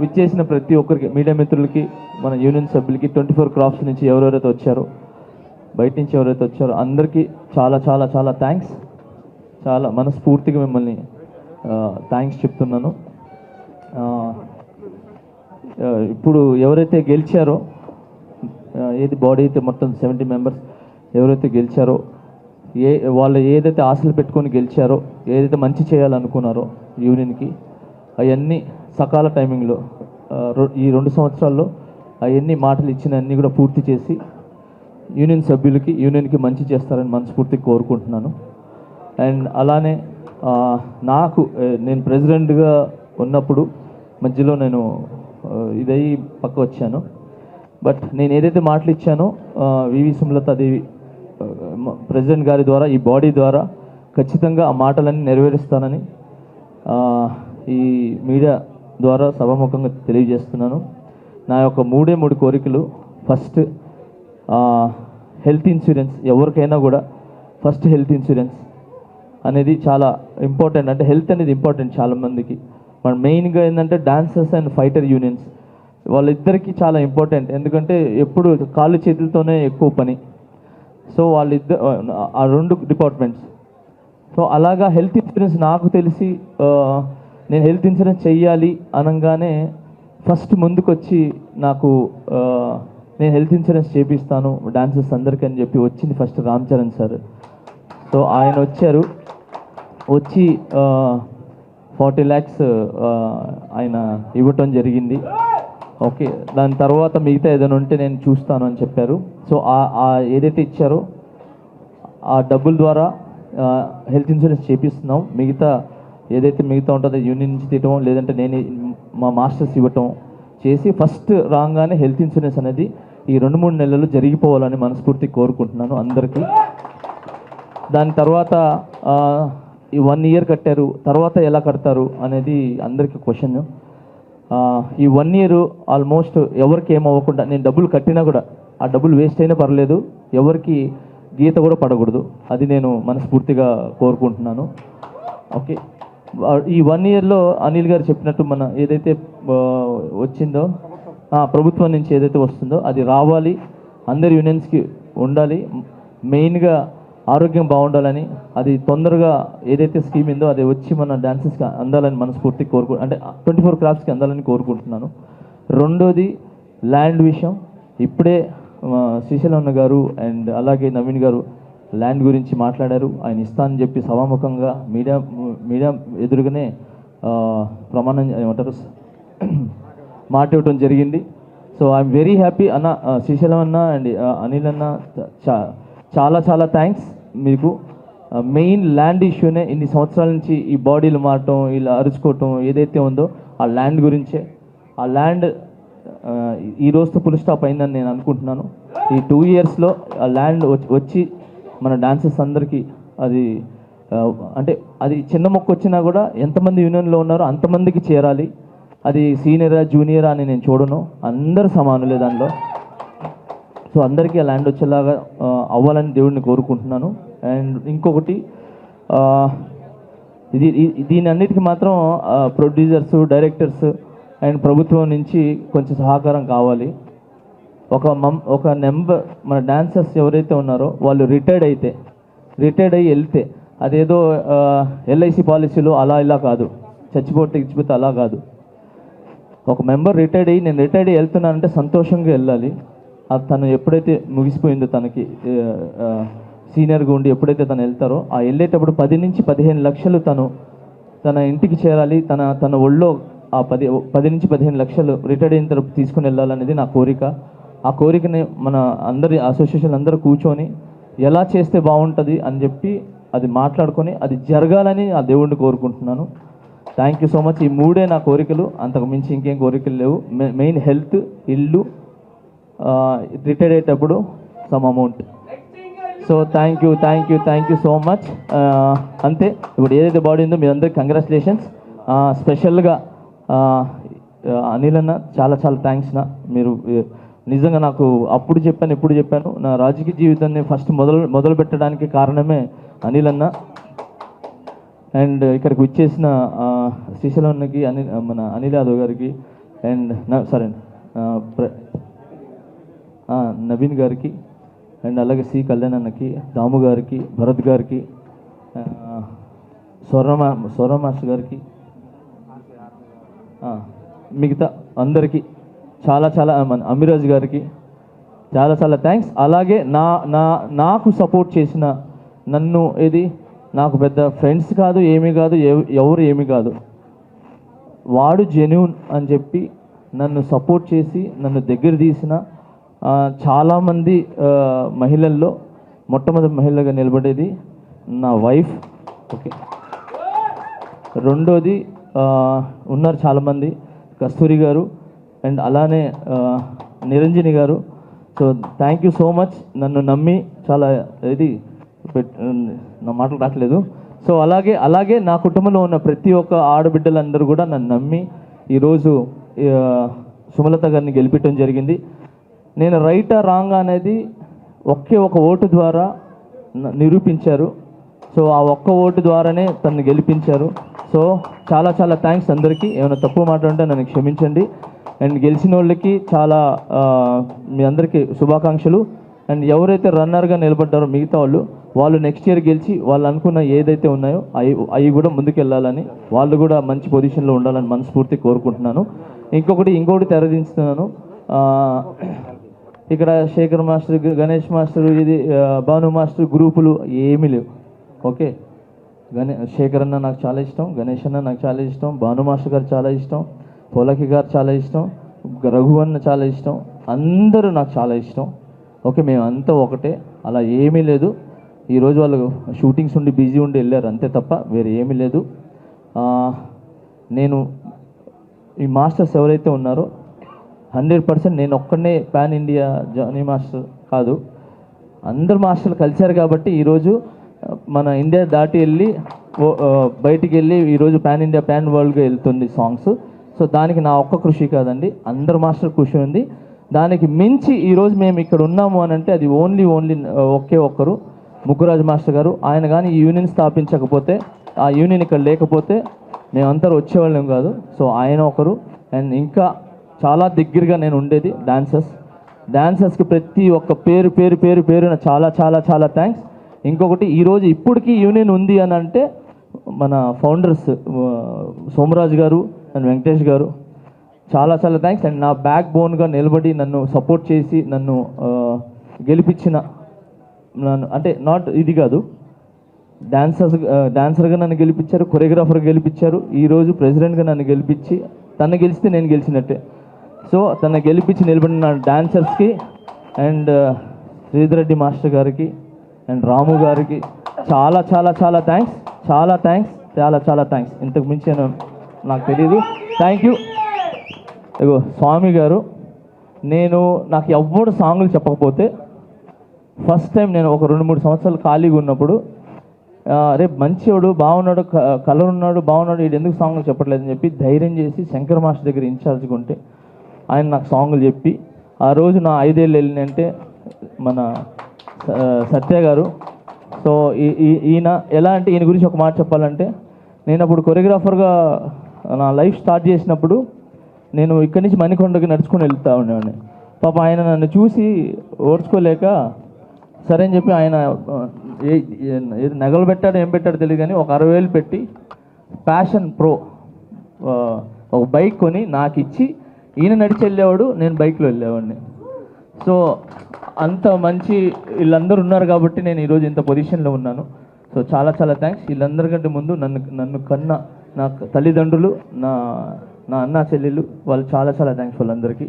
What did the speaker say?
విచ్చేసిన ప్రతి ఒక్కరికి, మీడియా మిత్రులకి, మన యూనియన్ సభ్యులకి, 24 క్రాఫ్ట్స్ నుంచి ఎవరెవరైతే వచ్చారో, బయట నుంచి ఎవరైతే వచ్చారో అందరికీ చాలా చాలా చాలా థ్యాంక్స్. చాలా మనస్ఫూర్తిగా మిమ్మల్ని థ్యాంక్స్ చెప్తున్నాను. ఇప్పుడు ఎవరైతే గెలిచారో, ఏది బాడీ అయితే మొత్తం 70 మెంబర్స్ ఎవరైతే గెలిచారో, వాళ్ళు ఏదైతే ఆశలు పెట్టుకొని గెలిచారో, ఏదైతే మంచి చేయాలనుకున్నారో యూనియన్కి, అవన్నీ సకాల టైమింగ్లో ఈ 2 సంవత్సరాల్లో అవన్నీ మాటలు ఇచ్చిన అన్నీ కూడా పూర్తి చేసి యూనియన్ సభ్యులకి, యూనియన్కి మంచి చేస్తారని మనస్ఫూర్తిగా కోరుకుంటున్నాను. అండ్ అలానే నేను ప్రెసిడెంట్గా ఉన్నప్పుడు మధ్యలో నేను ఇదై పక్క వచ్చాను. బట్ నేను ఏదైతే మాటలు ఇచ్చానో వివి సుమలతాదేవి ప్రెసిడెంట్ గారి ద్వారా, ఈ బాడీ ద్వారా ఖచ్చితంగా ఆ మాటలన్నీ నెరవేరుస్తానని ఈ మీడియా ద్వారా సభాముఖంగా తెలియజేస్తున్నాను. నా యొక్క 3 కోరికలు. First, health insurance. ఎవరికైనా కూడా ఫస్ట్ హెల్త్ ఇన్సూరెన్స్ అనేది చాలా ఇంపార్టెంట్. అంటే హెల్త్ అనేది ఇంపార్టెంట్ చాలామందికి. మన మెయిన్గా ఏంటంటే డాన్సర్స్ అండ్ ఫైటర్ యూనియన్స్ వాళ్ళిద్దరికీ చాలా ఇంపార్టెంట్. ఎందుకంటే ఎప్పుడు కాళ్ళు చేతులతోనే ఎక్కువ పని. సో ఆ 2 డిపార్ట్మెంట్స్. సో అలాగా హెల్త్ ఇన్సూరెన్స్ నాకు తెలిసి నేను హెల్త్ ఇన్సూరెన్స్ చెయ్యాలి అనగానే ఫస్ట్ ముందుకొచ్చి నాకు నేను హెల్త్ ఇన్సూరెన్స్ చేపిస్తాను డాన్సర్స్ అందరికీ అని చెప్పి వచ్చింది first Ram Charan sir. So ఆయన వచ్చి 40 lakhs ఆయన ఇవ్వటం జరిగింది. ఓకే, దాని తర్వాత మిగతా ఏదైనా ఉంటే నేను చూస్తాను అని చెప్పారు. సో ఏదైతే ఇచ్చారో ఆ డబ్బుల ద్వారా హెల్త్ ఇన్సూరెన్స్ చేపిస్తున్నాం. మిగతా ఉంటుందో యూనియన్ నుంచి తీయటం, లేదంటే నేను మా మాస్టర్స్ ఇవ్వటం చేసి ఫస్ట్ రాగానే హెల్త్ ఇన్సూరెన్స్ అనేది ఈ 2-3 నెలలు జరిగిపోవాలని మనస్ఫూర్తిగా కోరుకుంటున్నాను అందరికీ. దాని తర్వాత ఈ 1 year కట్టారు, తర్వాత ఎలా కడతారు అనేది అందరికీ క్వశ్చన్. ఈ 1 year ఆల్మోస్ట్ ఎవరికి ఏమవ్వకుండా, నేను డబ్బులు కట్టినా కూడా ఆ డబ్బులు వేస్ట్ అయినా పర్లేదు, ఎవరికి గీత కూడా పడకూడదు. అది నేను మనస్ఫూర్తిగా కోరుకుంటున్నాను. ఓకే, ఈ 1 yearలో అనిల్ గారు చెప్పినట్టు మన ఏదైతే వచ్చిందో ప్రభుత్వం నుంచి ఏదైతే వస్తుందో అది రావాలి, అందరి యూనియన్స్కి ఉండాలి. మెయిన్గా ఆరోగ్యం బాగుండాలని, అది తొందరగా ఏదైతే స్కీమ్ ఉందో అది వచ్చి మన డాన్సెస్కి అందాలని మనస్ఫూర్తిగా అంటే 24 క్రాఫ్ట్స్కి అందాలని కోరుకుంటున్నాను. రెండోది ల్యాండ్ విషయం. ఇప్పుడే శ్రీశైలం గారు అండ్ అలాగే నవీన్ గారు ల్యాండ్ గురించి మాట్లాడారు. ఆయన ఇస్తానని చెప్పి సభాముఖంగా మీడియా ఎదురుగానే ప్రమాణం ఏమంటారు మాట ఇవ్వటం జరిగింది. సో ఐఎమ్ వెరీ హ్యాపీ అన్న, శ్రీశైలం అన్న అండ్ అనిల్ అన్న, చాలా చాలా థ్యాంక్స్ మీకు. మెయిన్ ల్యాండ్ ఇష్యూనే ఇన్ని సంవత్సరాల నుంచి ఈ బాడీలు మారటం, ఇలా అరుచుకోవటం ఏదైతే ఉందో ఆ ల్యాండ్ గురించే. ఆ ల్యాండ్ ఈ రోజుతో ఫుల్ స్టాప్ అయిందని నేను అనుకుంటున్నాను. ఈ 2 yearsలో ఆ ల్యాండ్ వచ్చి మన డాన్సర్స్ అందరికీ అది చిన్న మొక్క వచ్చినా కూడా ఎంతమంది యూనియన్లో ఉన్నారో అంతమందికి చేరాలి. అది సీనియరా జూనియరా అని నేను చూడను, అందరు సమానులే దానిలో. సో అందరికీ ఆ ల్యాండ్ వచ్చేలాగా అవ్వాలని దేవుడిని కోరుకుంటున్నాను. అండ్ ఇంకొకటి, దీని అన్నిటికీ మాత్రం ప్రొడ్యూసర్స్, డైరెక్టర్స్ అండ్ ప్రభుత్వం నుంచి కొంచెం సహకారం కావాలి. ఒక నెంబర్ మన డాన్సర్స్ ఎవరైతే ఉన్నారో వాళ్ళు రిటైర్డ్ అయ్యి వెళ్తే అదేదో ఎల్ఐసి పాలసీలో అలా ఇలా కాదు, చచ్చిపోతే అలా కాదు. ఒక మెంబర్ నేను రిటైర్డ్ అయ్యి వెళ్తున్నానంటే సంతోషంగా వెళ్ళాలి. తను ఎప్పుడైతే ముగిసిపోయిందో, తనకి సీనియర్గా ఉండి ఎప్పుడైతే తను వెళ్తారో ఆ వెళ్ళేటప్పుడు 10 నుంచి 15 లక్షలు తన ఇంటికి చేరాలి. తన ఒళ్ళో ఆ 10 నుంచి 15 లక్షలు రిటైర్డ్ అయిన తర్వాత తీసుకుని వెళ్ళాలనేది నా కోరిక. ఆ కోరికని మన అందరి అసోసియేషన్ అందరూ కూర్చొని ఎలా చేస్తే బాగుంటుంది అని చెప్పి అది మాట్లాడుకొని అది జరగాలని ఆ దేవుడిని కోరుకుంటున్నాను. Thank you so much. ఈ 3 నా కోరికలు, అంతకు మించి ఇంకేం కోరికలు లేవు. మెయిన్ హెల్త్, ఇల్లు, రిటైర్డ్ అయ్యేటప్పుడు some amount. So thank you so much. అంతే. ఇప్పుడు ఏదైతే బాడీ ఉందో మీ అందరికి కంగ్రాచులేషన్స్. స్పెషల్గా అనిల్ అన్న చాలా చాలా థ్యాంక్స్ నా. మీరు నిజంగా నాకు అప్పుడు చెప్పాను, ఎప్పుడు చెప్పాను, నా రాజకీయ జీవితాన్ని ఫస్ట్ మొదలు పెట్టడానికి కారణమే అనిల్ అన్న. అండ్ ఇక్కడికి వచ్చేసిన శ్రీశైలం అన్నకి, మన అనిల్ యాదవ్ గారికి అండ్ సరే నవీన్ గారికి అండ్ అలాగే సి కళ్యాణ్ అన్నకి, దాము గారికి, భరత్ గారికి, స్వర్ణ మాస్టర్ గారికి, మిగతా అందరికీ చాలా చాలా అమిరాజ్ గారికి చాలా చాలా థ్యాంక్స్. అలాగే నాకు సపోర్ట్ చేసిన నన్ను నాకు పెద్ద ఫ్రెండ్స్ కాదు, ఏమీ కాదు, ఎవరు ఏమీ కాదు, వాడు జెన్యూన్ అని చెప్పి నన్ను సపోర్ట్ చేసి నన్ను దగ్గర తీసిన చాలామంది మహిళల్లో మొట్టమొదటి మహిళగా నిలబడేది నా వైఫ్. ఓకే, రెండోది ఉన్నారు చాలామంది, కస్తూరి గారు అండ్ అలానే నిరంజని గారు. So thank you so much, నన్ను నమ్మి చాలా నా మాటలు రావట్లేదు. సో అలాగే నా కుటుంబంలో ఉన్న ప్రతి ఒక్క ఆడబిడ్డలందరూ కూడా నన్ను నమ్మి ఈరోజు సుమలత గారిని గెలిపించడం జరిగింది. నేను రైటా రాంగ్ అనేది ఒకే ఒక ఓటు ద్వారా నిరూపించారు. సో ఆ ఒక్క ఓటు ద్వారానే తను గెలిపించారు. సో చాలా చాలా థ్యాంక్స్ అందరికీ. ఏమైనా తప్పు మాట్లాడుంటే నన్ను క్షమించండి. అండ్ గెలిచిన వాళ్ళకి చాలా మీ అందరికీ శుభాకాంక్షలు. అండ్ ఎవరైతే రన్నర్గా నిలబడ్డారో మిగతా వాళ్ళు నెక్స్ట్ ఇయర్ గెలిచి వాళ్ళు అనుకున్న ఏదైతే ఉన్నాయో అవి కూడా ముందుకెళ్ళాలని, వాళ్ళు కూడా మంచి పొజిషన్లో ఉండాలని మనస్ఫూర్తి కోరుకుంటున్నాను. ఇంకొకటి తెరదించుతున్నాను. ఇక్కడ Shekhar master, Ganesh master, Bhanu master గ్రూపులు ఏమీ లేవు. ఓకే, శేఖర్ అన్న నాకు చాలా ఇష్టం, గణేష్ అన్న నాకు చాలా ఇష్టం, భాను మాస్టర్ గారు చాలా ఇష్టం, పోలకి గారు చాలా ఇష్టం, రఘు అన్న చాలా ఇష్టం, అందరూ నాకు చాలా ఇష్టం. ఓకే, మేము అంతా ఒకటే, అలా ఏమీ లేదు. ఈరోజు వాళ్ళు షూటింగ్స్ ఉండి బిజీ ఉండి వెళ్ళారు అంతే తప్ప వేరే ఏమీ లేదు. నేను ఈ మాస్టర్స్ ఎవరైతే ఉన్నారో 100% నేను ఒక్కడనే పాన్ ఇండియా జానీ మాస్టర్ కాదు, అందరు మాస్టర్లు కలిశారు కాబట్టి ఈరోజు మన ఇండియా దాటి వెళ్ళి బయటికి వెళ్ళి ఈరోజు పాన్ ఇండియా పాన్ వరల్డ్గా వెళ్తుంది సాంగ్స్. సో దానికి నా ఒక్క కృషి కాదండి, అందరు మాస్టర్ కృషి ఉంది. దానికి మించి ఈరోజు మేము ఇక్కడ ఉన్నాము అని అంటే అది ఓన్లీ ఒకే ఒక్కరు, ముగ్గురాజు మాస్టర్ గారు. ఆయన కానీ ఈ యూనియన్ స్థాపించకపోతే, ఆ యూనియన్ ఇక్కడ లేకపోతే మేమందరూ వచ్చేవాళ్ళం కాదు. సో ఆయన ఒకరు. అండ్ ఇంకా చాలా దగ్గరగా నేను ఉండేది డాన్సర్స్కి ప్రతి ఒక్క పేరున చాలా చాలా చాలా థ్యాంక్స్. ఇంకొకటి ఈరోజు ఇప్పటికీ యూనియన్ ఉంది అని అంటే మన ఫౌండర్స్ సోమరాజు గారు అండ్ వెంకటేష్ గారు చాలా చాలా థ్యాంక్స్. అండ్ నా బ్యాక్ బోన్గా నిలబడి నన్ను సపోర్ట్ చేసి నన్ను గెలిపించిన అంటే నాట్ ఇది కాదు, డాన్సర్గా నన్ను గెలిపించారు, కొరియోగ్రాఫర్గా గెలిపించారు, ఈరోజు ప్రెసిడెంట్గా నన్ను గెలిపించి తను గెలిస్తే నేను గెలిచినట్టే. సో తను గెలిపించి నిలబడిన డాన్సర్స్కి అండ్ శ్రీధర్ రెడ్డి మాస్టర్ గారికి అండ్ రాము గారికి చాలా చాలా చాలా థ్యాంక్స్, చాలా థ్యాంక్స్, చాలా చాలా థ్యాంక్స్. ఇంతకు మించి నాకు తెలియదు. Thank you. ఇగో స్వామి గారు, నాకు ఎవ్వడు సాంగులు చెప్పకపోతే ఫస్ట్ టైం నేను ఒక 2-3 సంవత్సరాలు ఖాళీగా ఉన్నప్పుడు రేపు మంచివాడు బాగున్నాడు, కలర్ ఉన్నాడు, బాగున్నాడు, వీడు ఎందుకు సాంగులు చెప్పట్లేదని చెప్పి ధైర్యం చేసి శంకర్ మాస్టర్ దగ్గర ఇన్ఛార్జ్గా ఉంటే ఆయన నాకు సాంగులు చెప్పి ఆ రోజు నా 5 ఏళ్ళు వెళ్ళినంటే మన సత్య గారు. సో ఈయన ఎలా అంటే, ఈయన గురించి ఒక మాట చెప్పాలంటే, నేను అప్పుడు కొరియోగ్రాఫర్గా నా లైఫ్ స్టార్ట్ చేసినప్పుడు నేను ఇక్కడి నుంచి మణికొండకి నడుచుకొని వెళ్తూ ఉండేవాడిని. పాప ఆయన నన్ను చూసి ఓర్చుకోలేక సరే అని చెప్పి ఆయన నగలు పెట్టాడు ఏం పెట్టాడో తెలియదు కానీ ఒక 60,000 పెట్టి ప్యాషన్ ప్రో ఒక బైక్ కొని నాకు ఇచ్చి ఈయన నడిచి వెళ్ళేవాడు, నేను బైక్లో వెళ్ళేవాడిని. సో అంత మంచి వీళ్ళందరూ ఉన్నారు కాబట్టి నేను ఈరోజు ఇంత పొజిషన్లో ఉన్నాను. సో చాలా చాలా థ్యాంక్స్. వీళ్ళందరికంటే ముందు నన్ను కన్నా నా తల్లిదండ్రులు, నా అన్న చెల్లెళ్ళు, వాళ్ళు చాలా చాలా థ్యాంక్స్ వాళ్ళందరికీ.